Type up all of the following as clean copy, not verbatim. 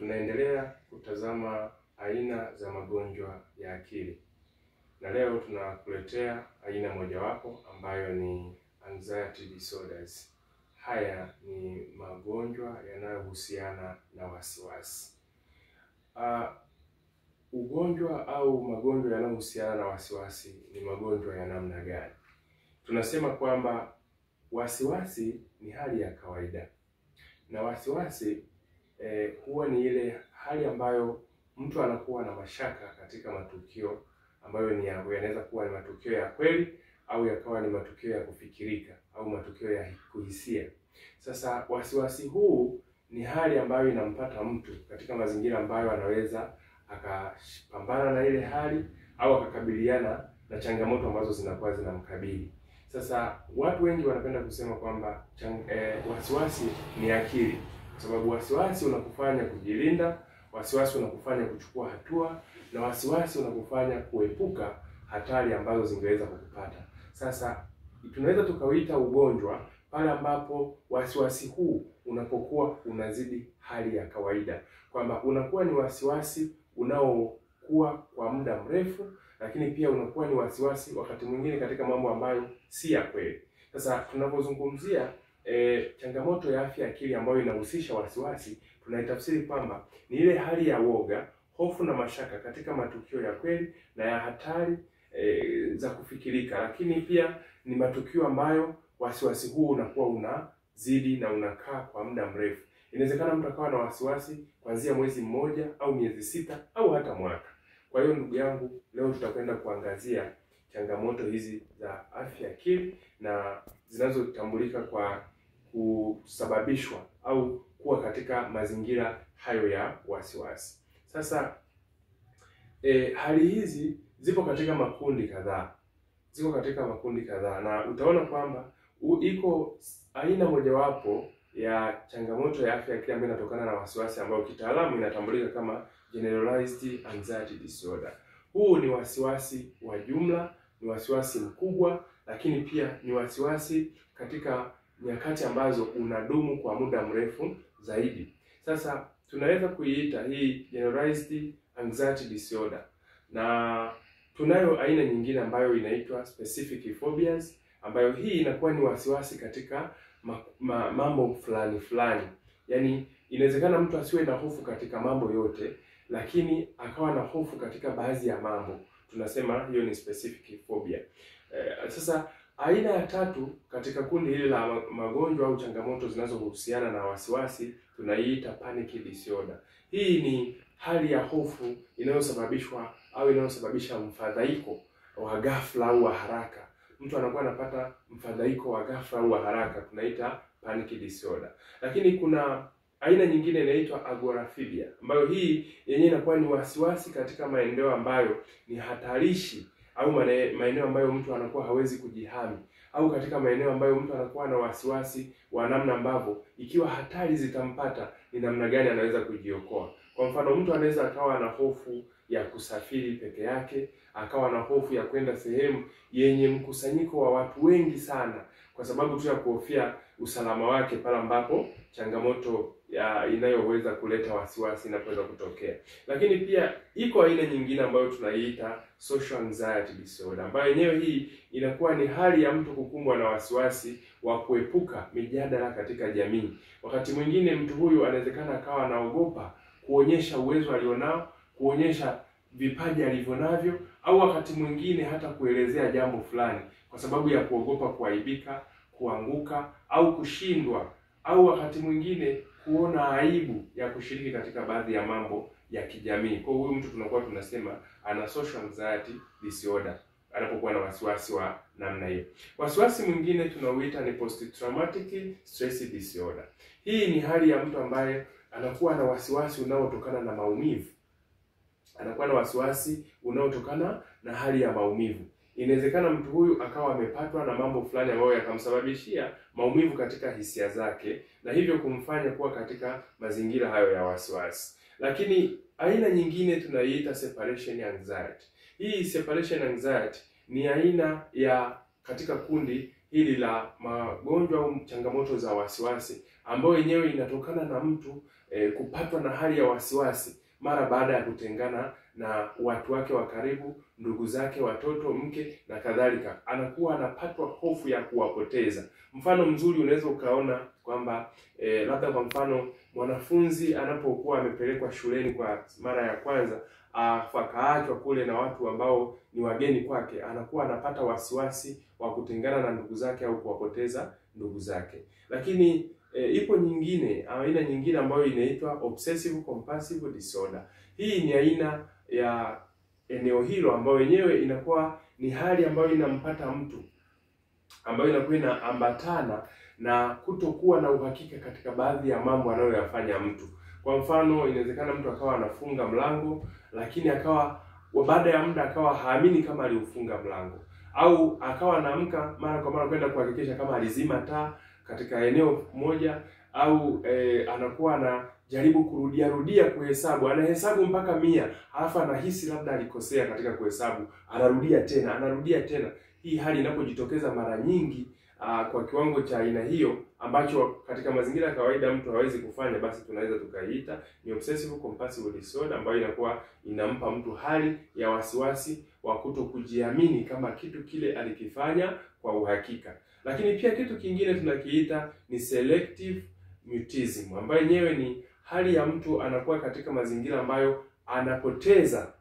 Tunaendelea kutazama aina za magonjwa ya akili, na leo tunakuletea aina mojawapo ambayo ni anxiety disorders. Haya ni magonjwa yanayohusiana na wasiwasi. Ugonjwa au magonjwa yanayohusiana na wasiwasi ni magonjwa ya namna gani? Tunasema kwamba wasiwasi ni hali ya kawaida, na wasiwasi huwa ni ile hali ambayo mtu anakuwa na mashaka katika matukio ambayo yanaweza kuwa ni matukio ya kweli au yakawa ni matukio ya kufikirika au matukio ya kuhisia. Sasa wasiwasi huu ni hali ambayo inampata mtu katika mazingira ambayo anaweza akapambana na ile hali au akakabiliana na changamoto ambazo zinakuwa zinamkabili. Sasa watu wengi wanapenda kusema kwamba wasiwasi ni akili, kwa sababu wasiwasi unakufanya kujilinda, wasiwasi unakufanya kuchukua hatua, na wasiwasi unakufanya kuepuka hatari ambazo zingeweza kukupata. Sasa tunaweza tukauita ugonjwa pale ambapo wasiwasi huu unapokuwa unazidi hali ya kawaida, kwamba unakuwa ni wasiwasi unaokuwa kwa muda mrefu, lakini pia unakuwa ni wasiwasi wakati mwingine katika mambo ambayo si ya kweli. Sasa tunapozungumzia changamoto ya afya ya akili ambayo inahusisha wasiwasi, tunaitafsiri kwamba ni ile hali ya woga, hofu na mashaka katika matukio ya kweli na ya hatari za kufikirika, lakini pia ni matukio ambayo wasiwasi huu unakuwa unazidi na unakaa kwa muda mrefu. Inawezekana mtu akawa na wasiwasi kuanzia mwezi mmoja au miezi sita au hata mwaka. Kwa hiyo ndugu yangu, leo tutakwenda kuangazia changamoto hizi za afya ya akili na zinazotambulika kwa kusababishwa au kuwa katika mazingira hayo ya wasiwasi. Sasa hali hizi zipo katika makundi kadhaa. Na utaona kwamba iko aina mojawapo ya changamoto ya afya ya akili ambayo inatokana na wasiwasi, ambayo kitaalamu inatambulika kama generalized anxiety disorder. Huu ni wasiwasi wa jumla, ni wasiwasi mkubwa, lakini pia ni wasiwasi katika nyakati ambazo unadumu kwa muda mrefu zaidi. Sasa tunaweza kuiita hii generalized anxiety disorder, na tunayo aina nyingine ambayo inaitwa specific phobias, ambayo hii inakuwa ni wasiwasi katika mambo fulani. Yaani inawezekana mtu asiwe na hofu katika mambo yote, lakini akawa na hofu katika baadhi ya mambo. Tunasema hiyo ni specific phobia. Sasa aina ya tatu katika kundi hili la magonjwa au changamoto zinazohusiana na wasiwasi tunaiita panic disorder. Hii ni hali ya hofu inayosababishwa au inayosababisha mfadhaiko wa ghafla au wa haraka. Mtu anakuwa anapata mfadhaiko wa ghafla au wa haraka, tunaita panic disorder. Lakini kuna aina nyingine inaitwa agoraphobia, ambayo hii yenyewe inakuwa ni wasiwasi katika maeneo ambayo ni hatarishi au maeneo ambayo mtu anakuwa hawezi kujihami, au katika maeneo ambayo mtu anakuwa na wasiwasi wa namna ambavyo ikiwa hatari zitampata ni namna gani anaweza kujiokoa. Kwa mfano, mtu anaweza akawa na hofu ya kusafiri peke yake, akawa na hofu ya kwenda sehemu yenye mkusanyiko wa watu wengi sana, kwa sababu tu ya kuhofia usalama wake pale ambapo changamoto inayoweza kuleta wasiwasi inaweza kutokea. Lakini pia iko aina nyingine ambayo tunaiita social anxiety disorder, ambayo yenyewe hii inakuwa ni hali ya mtu kukumbwa na wasiwasi wa kuepuka mijadala katika jamii. Wakati mwingine mtu huyu anawezekana akawa anaogopa kuonyesha uwezo alionao, kuonyesha vipaji alivyonavyo, au wakati mwingine hata kuelezea jambo fulani kwa sababu ya kuogopa kuaibika, kuanguka au kushindwa, au wakati mwingine kuona aibu ya kushiriki katika baadhi ya mambo ya kijamii. Kwa huyu mtu tunakuwa tunasema ana social anxiety disorder anapokuwa na wasiwasi wa namna hiyo. Wasiwasi mwingine tunauita ni post traumatic stress disorder. Hii ni hali ya mtu ambaye anakuwa na wasiwasi unaotokana na maumivu. Anakuwa na wasiwasi unaotokana na hali ya maumivu. Inawezekana mtu huyu akawa amepatwa na mambo fulani ambayo yakamsababishia maumivu katika hisia zake, na hivyo kumfanya kuwa katika mazingira hayo ya wasiwasi. Lakini aina nyingine tunaiita separation anxiety. Hii separation anxiety ni aina ya katika kundi hili la magonjwa au changamoto za wasiwasi, ambayo yenyewe inatokana na mtu kupatwa na hali ya wasiwasi mara baada ya kutengana na watu wake wa karibu, ndugu zake, watoto, mke na kadhalika. Anakuwa anapatwa hofu ya kuwapoteza. Mfano mzuri unaweza ukaona kwamba labda kwa mfano mwanafunzi anapokuwa amepelekwa shuleni kwa mara ya kwanza, akaachwa kule na watu ambao ni wageni kwake, anakuwa anapata wasiwasi wa kutengana na ndugu zake au kuwapoteza ndugu zake. Lakini ipo aina nyingine ambayo inaitwa obsessive compulsive disorder. Hii ni aina ya eneo hilo ambayo yenyewe inakuwa ni hali ambayo inampata mtu, ambayo inakuwa inaambatana na kutokuwa na uhakika katika baadhi ya mambo anayoyafanya mtu. Kwa mfano, inawezekana mtu akawa anafunga mlango, lakini akawa baada ya muda akawa haamini kama aliufunga mlango, au akawa anaamka mara kwa mara kwenda kuhakikisha kama alizima taa katika eneo moja, au anakuwa anajaribu kurudia kuhesabu, anahesabu mpaka 100, halafu anahisi labda alikosea katika kuhesabu, anarudia tena. Hii hali inapojitokeza mara nyingi kwa kiwango cha aina hiyo ambacho katika mazingira ya kawaida mtu hawezi kufanya, basi tunaweza tukaiita ni obsessive compulsive disorder, ambayo inakuwa inampa mtu hali ya wasiwasi wa kutokujiamini kama kitu kile alikifanya kwa uhakika. Lakini pia kitu kingine tunakiita ni selective mutism, ambayo yenyewe ni hali ya mtu anakuwa katika mazingira ambayo anapoteza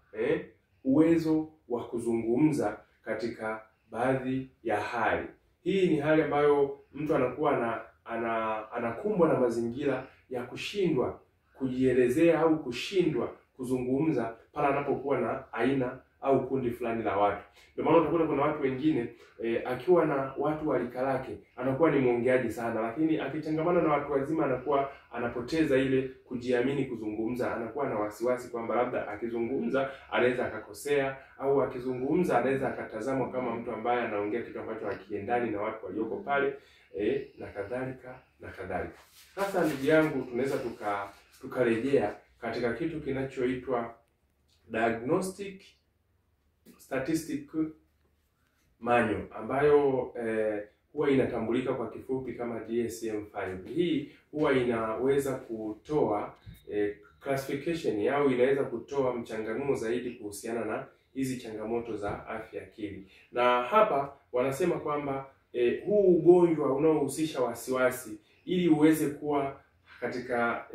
uwezo wa kuzungumza katika baadhi ya hali. Hii ni hali ambayo mtu anakuwa anakumbwa na mazingira ya kushindwa kujielezea au kushindwa kuzungumza pale anapokuwa na aina au kundi fulani la watu. Ndio maana utakuta kuna watu wengine akiwa na watu wa rika lake anakuwa ni mwongeaji sana, lakini akichangamana na watu wazima anakuwa anapoteza ile kujiamini kuzungumza. Anakuwa na wasiwasi kwamba labda akizungumza anaweza akakosea, au akizungumza anaweza akatazamwa kama mtu ambaye anaongea kitu ambacho hakiendani na watu walioko pale, na kadhalika na kadhalika. Sasa ndugu yangu, tunaweza tukarejea katika kitu kinachoitwa Diagnostic Statistic Manual, ambayo huwa inatambulika kwa kifupi kama DSM-5. Hii huwa inaweza kutoa classification au inaweza kutoa mchanganuo zaidi kuhusiana na hizi changamoto za afya akili. Na hapa wanasema kwamba huu ugonjwa unaohusisha wasiwasi, ili uweze kuwa katika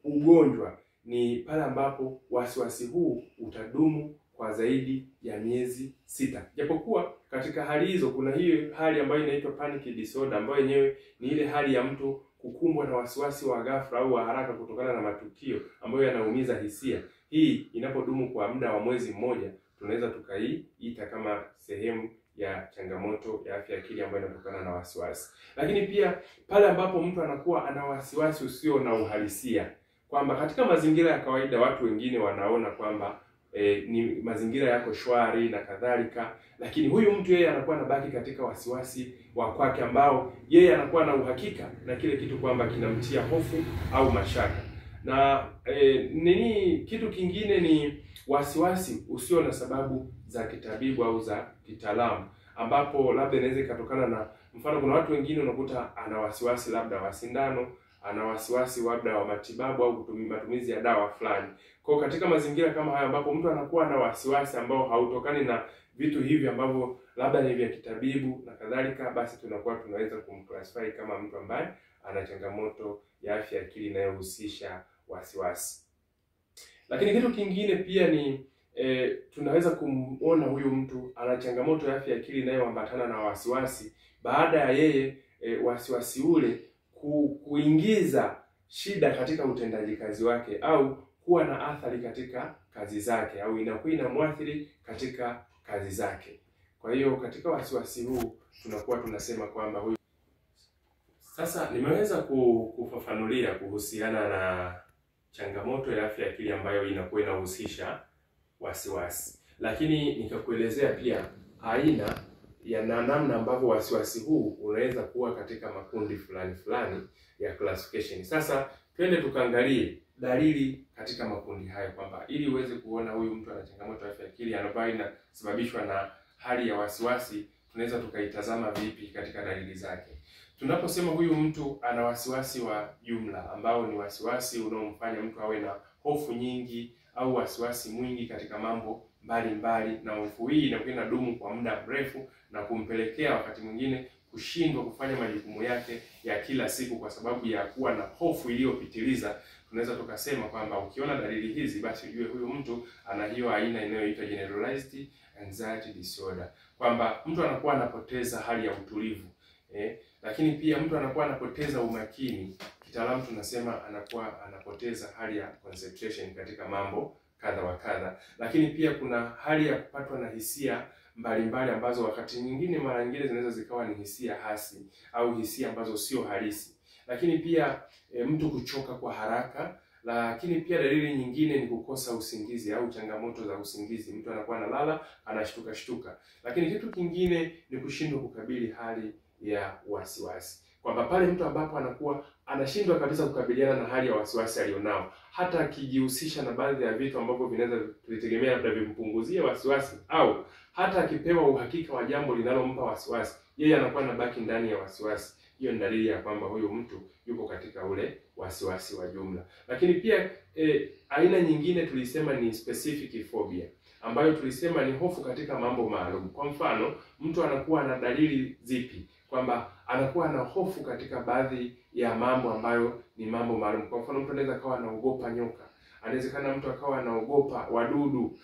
ugonjwa, ni pale ambapo wasiwasi huu utadumu kwa zaidi ya miezi 6. Japokuwa katika hali hizo kuna hiyo hali ambayo inaitwa panic disorder, ambayo yenyewe ni ile hali ya mtu kukumbwa na wasiwasi wa ghafla au wa haraka kutokana na matukio ambayo yanaumiza hisia. Hii inapodumu kwa muda wa mwezi mmoja, tunaweza tukaiita kama sehemu ya changamoto ya afya akili ambayo inatokana na wasiwasi. Lakini pia pale ambapo mtu anakuwa ana wasiwasi usio na uhalisia, kwamba katika mazingira ya kawaida watu wengine wanaona kwamba ni mazingira yako shwari na kadhalika, lakini huyu mtu yeye anakuwa anabaki katika wasiwasi wa kwake, ambao yeye anakuwa na uhakika na kile kitu kwamba kinamtia hofu au mashaka. Na kitu kingine ni wasiwasi usio na sababu za kitabibu au za kitaalamu, ambapo labda inaweza ikatokana na mfano, kuna watu wengine unakuta ana wasiwasi labda wa sindano, ana wasiwasi labda wa matibabu au matumizi ya dawa fulani. Kwa katika mazingira kama haya ambapo mtu anakuwa na wasiwasi ambao hautokani na vitu hivi ambavyo labda ni vya kitabibu na kadhalika, basi tunaweza kumclassify kama mtu ambaye ana changamoto ya afya akili inayohusisha wasiwasi. Lakini kitu kingine pia ni tunaweza kumuona huyu mtu ana changamoto ya afya akili inayoambatana na wasiwasi baada ya yeye wasiwasi ule kuingiza shida katika utendaji kazi wake, au kuwa na athari katika kazi zake, au inakuwa inamwathiri katika kazi zake. Kwa hiyo katika wasiwasi huu tunakuwa tunasema kwamba huyu. Sasa nimeweza kufafanulia kuhusiana na changamoto ya afya akili ambayo inakuwa inahusisha wasiwasi, lakini nikakuelezea pia aina ya namna ambavyo wasiwasi huu unaweza kuwa katika makundi fulani ya classification. Sasa twende tukaangalie dalili katika makundi hayo, kwamba ili uweze kuona huyu mtu ana changamoto ya afya akili ambayo inasababishwa na hali ya wasiwasi, tunaweza tukaitazama vipi katika dalili zake. Tunaposema huyu mtu ana wasiwasi wa jumla, ambao ni wasiwasi unaomfanya mtu awe na hofu nyingi au wasiwasi mwingi katika mambo mbalimbali, na hofu hii inakuwa inadumu kwa muda mrefu na kumpelekea wakati mwingine kushindwa kufanya majukumu yake ya kila siku kwa sababu ya kuwa na hofu iliyopitiliza, tunaweza tukasema kwamba ukiona dalili hizi, basi ujue huyu mtu ana hiyo aina inayoitwa generalized anxiety disorder, kwamba mtu anakuwa anapoteza hali ya utulivu, lakini pia mtu anakuwa anapoteza umakini. Kitaalamu tunasema anakuwa anapoteza hali ya concentration katika mambo kadha wa kadha. Lakini pia kuna hali ya kupatwa na hisia mbalimbali ambazo wakati nyingine, mara nyingine zinaweza zikawa ni hisia hasi au hisia ambazo sio halisi. Lakini pia mtu kuchoka kwa haraka. Lakini pia dalili nyingine ni kukosa usingizi au changamoto za usingizi. Mtu anakuwa analala anashtuka. Lakini kitu kingine ni kushindwa kukabili hali ya wasiwasi, kwamba pale mtu ambapo anakuwa anashindwa kabisa kukabiliana na hali ya wasiwasi alionao, hata akijihusisha na baadhi ya vitu ambavyo vinaweza tulitegemea labda vimpunguzie wasiwasi, au hata akipewa uhakika wa jambo linalompa wasiwasi, yeye anakuwa anabaki ndani ya wasiwasi. Hiyo ni dalili ya kwamba huyu mtu yuko katika ule wasiwasi wa jumla. Lakini pia aina nyingine tulisema ni specific phobia, ambayo tulisema ni hofu katika mambo maalum. Kwa mfano, mtu anakuwa na dalili zipi? Kwamba anakuwa na hofu katika baadhi ya mambo ambayo ni mambo maalum. Kwa mfano, mtu anaweza akawa anaogopa nyoka. Anawezekana mtu akawa anaogopa wadudu.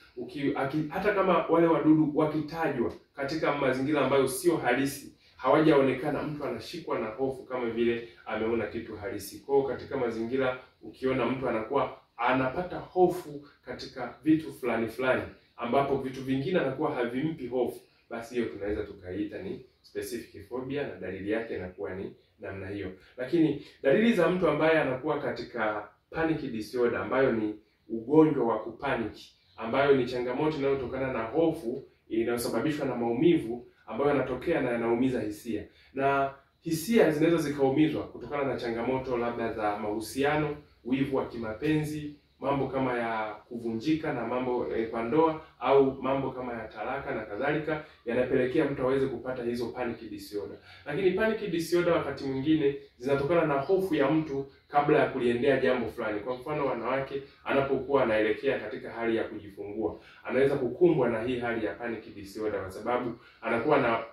Hata kama wale wadudu wakitajwa katika mazingira ambayo sio halisi, hawajaonekana, mtu anashikwa na hofu kama vile ameona kitu halisi. Kwa hiyo katika mazingira, ukiona mtu anakuwa anapata hofu katika vitu fulani ambapo vitu vingine anakuwa havimpi hofu, basi hiyo tunaweza tukaiita ni specific phobia, na dalili yake inakuwa ni namna hiyo. Lakini dalili za mtu ambaye anakuwa katika panic disorder, ambayo ni ugonjwa wa kupaniki, ambayo ni changamoto inayotokana na hofu inayosababishwa na maumivu ambayo yanatokea na yanaumiza hisia. Na hisia zinaweza zikaumizwa kutokana na changamoto labda za mahusiano, wivu wa kimapenzi, mambo kama ya kuvunjika na mambo kwa ndoa, au mambo kama ya talaka na kadhalika, yanapelekea mtu aweze kupata hizo panic disorder. Lakini panic disorder wakati mwingine zinatokana na hofu ya mtu kabla ya kuliendea jambo fulani. Kwa mfano, wanawake anapokuwa anaelekea katika hali ya kujifungua, anaweza kukumbwa na hii hali ya panic disorder kwa sababu anakuwa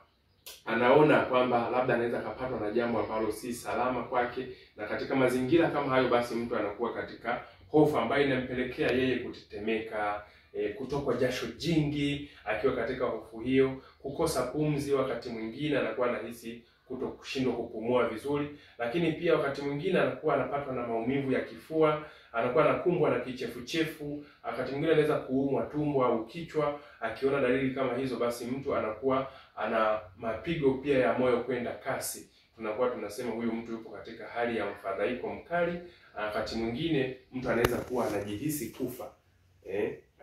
anaona kwamba labda anaweza kapatwa na jambo ambalo si salama kwake, na katika mazingira kama hayo, basi mtu anakuwa katika hofu ambayo inampelekea yeye kutetemeka, kutokwa jasho jingi akiwa katika hofu hiyo, kukosa pumzi. Wakati mwingine anakuwa anahisi kushindwa kupumua vizuri, lakini pia wakati mwingine anakuwa anapatwa na maumivu ya kifua, anakuwa anakumbwa na kichefuchefu, wakati mwingine anaweza kuumwa tumbo au kichwa. Akiona dalili kama hizo, basi mtu anakuwa ana mapigo pia ya moyo kwenda kasi. Tunakuwa tunasema huyu mtu yupo katika hali ya mfadhaiko mkali. Wakati mwingine mtu anaweza kuwa anajihisi kufa.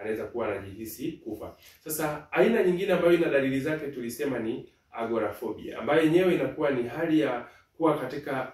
Anaweza kuwa anajihisi kufa. Sasa aina nyingine ambayo ina dalili zake tulisema ni agoraphobia, ambayo yenyewe inakuwa ni hali ya kuwa katika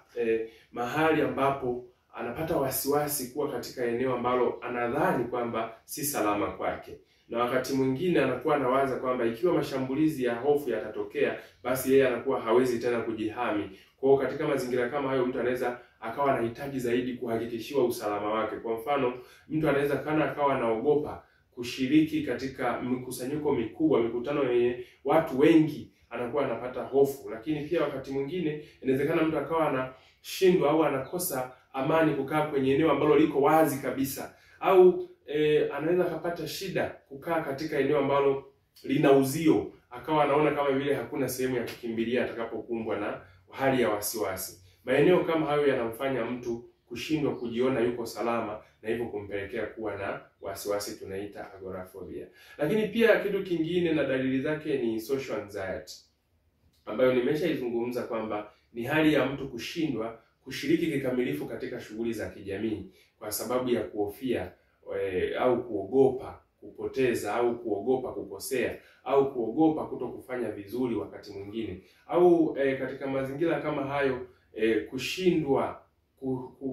mahali ambapo anapata wasiwasi kuwa katika eneo ambalo anadhani kwamba si salama kwake. Na wakati mwingine anakuwa anawaza kwamba ikiwa mashambulizi ya hofu yatatokea, basi yeye anakuwa hawezi tena kujihami. Kwa hiyo katika mazingira kama hayo, mtu anaweza akawa anahitaji zaidi kuhakikishiwa usalama wake. Kwa mfano, mtu anaweza akawa anaogopa kushiriki katika mikusanyiko mikubwa, mikutano yenye watu wengi, anakuwa anapata hofu. Lakini pia wakati mwingine inawezekana mtu akawa anashindwa au anakosa amani kukaa kwenye eneo ambalo liko wazi kabisa, au anaweza akapata shida kukaa katika eneo ambalo lina uzio, akawa anaona kama vile hakuna sehemu ya kukimbilia atakapokumbwa na hali ya wasiwasi. Maeneo kama hayo yanamfanya mtu kushindwa kujiona yuko salama, na hivyo kumpelekea kuwa na wasiwasi, tunaita agoraphobia. Lakini pia kitu kingine na dalili zake ni social anxiety, ambayo nimeshaizungumza kwamba ni hali ya mtu kushindwa kushiriki kikamilifu katika shughuli za kijamii kwa sababu ya kuhofia au kuogopa kupoteza, au kuogopa kukosea, au kuogopa kutokufanya vizuri wakati mwingine, au katika mazingira kama hayo kushindwa,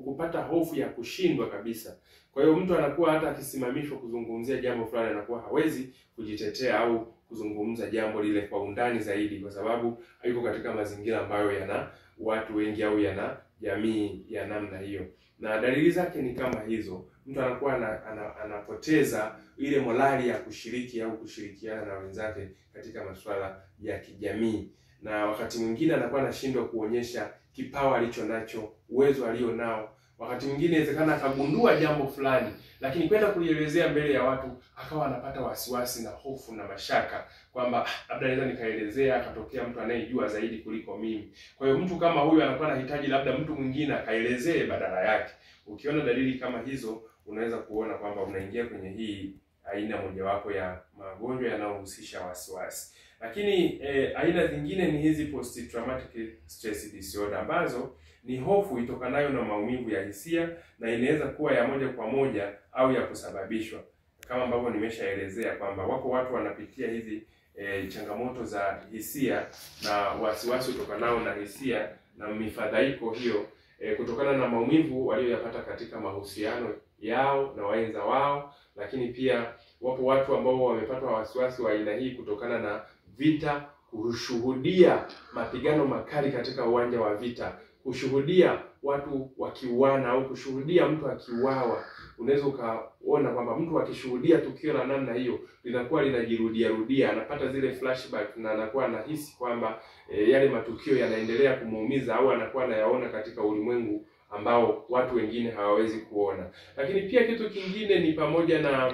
kupata hofu ya kushindwa kabisa. Kwa hiyo mtu anakuwa hata akisimamishwa kuzungumzia jambo fulani, anakuwa hawezi kujitetea au kuzungumza jambo lile kwa undani zaidi, kwa sababu yuko katika mazingira ambayo yana watu wengi au yana jamii ya namna hiyo. Na dalili zake ni kama hizo. Mtu anakuwa anapoteza ile morali ya kushiriki au kushirikiana na wenzake katika masuala ya kijamii, na wakati mwingine anakuwa anashindwa kuonyesha kipawa alicho nacho, uwezo alio nao. Wakati mwingine inawezekana akagundua jambo fulani, lakini kwenda kulielezea mbele ya watu akawa anapata wasiwasi na hofu na mashaka kwamba labda naweza nikaelezea akatokea mtu anayejua zaidi kuliko mimi. Kwa hiyo mtu kama huyu anakuwa anahitaji labda mtu mwingine akaelezee badala yake. Ukiona dalili kama hizo, unaweza kuona kwamba unaingia kwenye hii aina mojawapo ya magonjwa yanayohusisha wasiwasi. Lakini aina zingine ni hizi post traumatic stress disorder, ambazo ni hofu itokanayo na maumivu ya hisia, na inaweza kuwa ya moja kwa moja au ya kusababishwa, kama ambavyo nimeshaelezea kwamba wako watu wanapitia hizi changamoto za hisia na wasiwasi utokanao na hisia na mifadhaiko hiyo kutokana na maumivu walioyapata katika mahusiano yao na waenza wao. Lakini pia wapo watu ambao wamepata wasiwasi wa aina hii kutokana na vita, kushuhudia mapigano makali katika uwanja wa vita, kushuhudia watu wakiuana au kushuhudia mtu akiuawa. Unaweza ukaona kwamba mtu akishuhudia tukio la namna hiyo linakuwa linajirudia, anapata zile flashback na anakuwa anahisi kwamba yale matukio yanaendelea kumuumiza, au anakuwa anayaona katika ulimwengu ambao watu wengine hawawezi kuona. Lakini pia kitu kingine ni pamoja na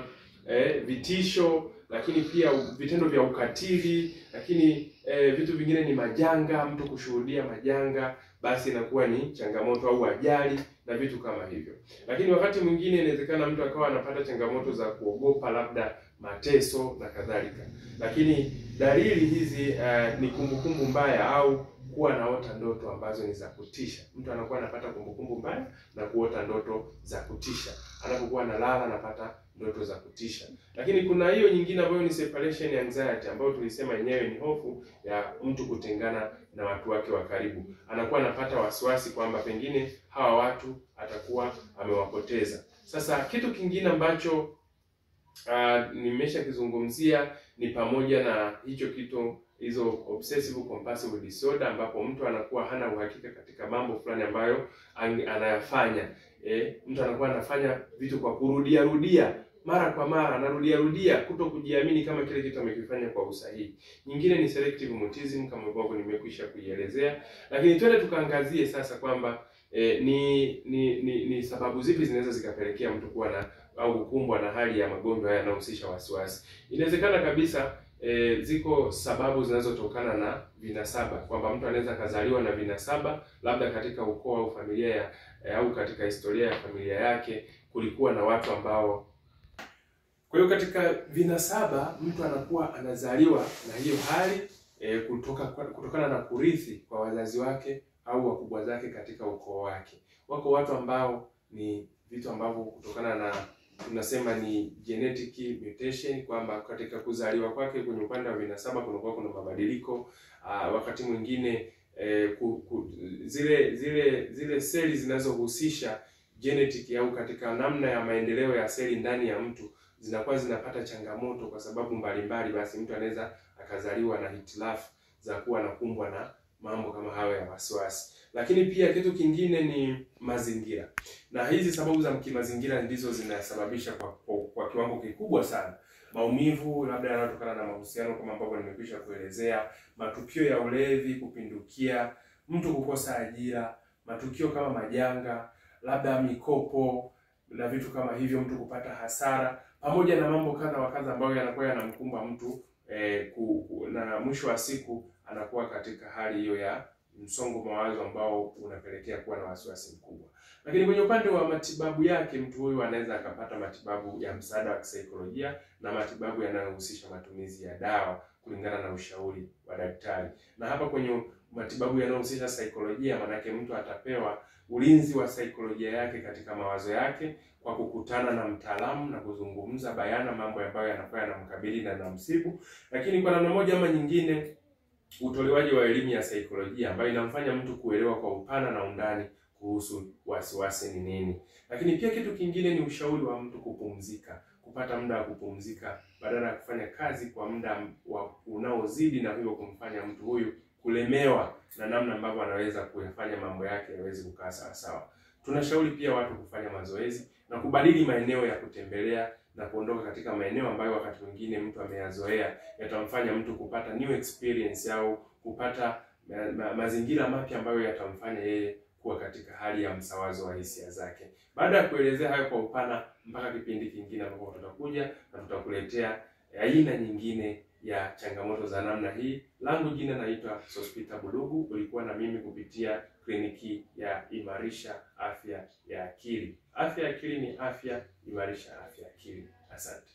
vitisho, lakini pia vitendo vya ukatili, lakini vitu vingine ni majanga, mtu kushuhudia majanga basi inakuwa ni changamoto, au ajali na vitu kama hivyo. Lakini wakati mwingine inawezekana mtu akawa anapata changamoto za kuogopa labda mateso na kadhalika. Lakini dalili hizi ni kumbukumbu mbaya au kuwa naota ndoto ambazo ni za kutisha. Mtu anakuwa anapata kumbukumbu mbaya na kuota ndoto za kutisha. Anapokuwa analala anapata ndoto za kutisha. Lakini kuna hiyo nyingine ambayo ni separation anxiety, ambayo tulisema yenyewe ni hofu ya mtu kutengana na watu wake wa karibu. Anakuwa anapata wasiwasi kwamba pengine hawa watu atakuwa amewapoteza. Sasa kitu kingine ambacho nimeshakizungumzia ni pamoja na hizo obsessive compulsive disorder, ambapo mtu anakuwa hana uhakika katika mambo fulani ambayo anayafanya. Mtu anakuwa anafanya vitu kwa kurudia mara kwa mara, anarudia kuto kujiamini kama kile kitu amekifanya kwa usahihi. Nyingine ni selective mutism, kama ambavyo nimekwisha kuielezea. Lakini twende tukaangazie sasa kwamba ni sababu zipi zinaweza zikapelekea mtu kuwa na au kukumbwa na hali ya magonjwa haya yanayohusisha wasiwasi. Inawezekana kabisa ziko sababu zinazotokana na vinasaba, kwamba mtu anaweza kazaliwa na vinasaba, labda katika ukoo au familia au katika historia ya familia yake kulikuwa na watu ambao. Kwa hiyo katika vinasaba mtu anakuwa anazaliwa na hiyo hali kutokana na kurithi kwa wazazi wake au wakubwa zake katika ukoo wake. Wako watu ambao ni vitu ambavyo kutokana na tunasema ni genetic mutation, kwamba katika kuzaliwa kwake kwenye upande wa vinasaba kunakuwa kuna mabadiliko. Wakati mwingine zile seli zinazohusisha genetic au katika namna ya maendeleo ya seli ndani ya mtu zinakuwa zinapata changamoto kwa sababu mbalimbali, basi mtu anaweza akazaliwa na hitilafu za kuwa anakumbwa na mambo kama hayo ya wasiwasi. Lakini pia kitu kingine ni mazingira, na hizi sababu za kimazingira ndizo zinasababisha kwa kiwango kikubwa sana maumivu labda yanayotokana na mahusiano, kama ambavyo nimekwisha kuelezea, matukio ya ulevi kupindukia, mtu kukosa ajira, matukio kama majanga, labda mikopo na vitu kama hivyo, mtu kupata hasara, pamoja na mambo kadha wa kadha ambayo yanakuwa yanamkumba mtu na mwisho wa siku anakuwa katika hali hiyo ya msongo mawazo ambao unapelekea kuwa na wasiwasi mkubwa. Lakini kwenye upande wa matibabu yake, mtu huyu anaweza akapata matibabu ya msaada wa kisaikolojia na matibabu yanayohusisha matumizi ya dawa kulingana na ushauri wa daktari. Na hapa kwenye matibabu yanayohusisha saikolojia, manake mtu atapewa ulinzi wa saikolojia yake katika mawazo yake kwa kukutana na mtaalamu na kuzungumza bayana mambo ambayo yanakuwa yanamkabili na yanamsibu. Lakini kwa namna moja ama nyingine, utolewaji wa elimu ya saikolojia ambayo inamfanya mtu kuelewa kwa upana na undani kuhusu wasiwasi ni nini. Lakini pia kitu kingine ni ushauri wa mtu kupumzika, kupata muda wa kupumzika badala ya kufanya kazi kwa muda unaozidi, na hivyo kumfanya mtu huyu kulemewa na namna ambavyo anaweza kuyafanya mambo yake yaweze kukaa sawa sawa. Tunashauri pia watu kufanya mazoezi na kubadili maeneo ya kutembelea na kuondoka katika maeneo ambayo wakati mwingine mtu ameyazoea, yatamfanya mtu kupata new experience au kupata mazingira mapya ambayo yatamfanya yeye kuwa katika hali ya msawazo wa hisia zake. Baada ya kuelezea hayo kwa upana, mpaka kipindi kingine ambapo tutakuja na tutakuletea aina nyingine ya changamoto za namna hii. Langu jina naitwa Sospeter Bulugu. Ulikuwa na mimi kupitia kliniki ya Imarisha Afya ya Akili. Afya ya akili ni afya, imarisha afya ya akili. Asante.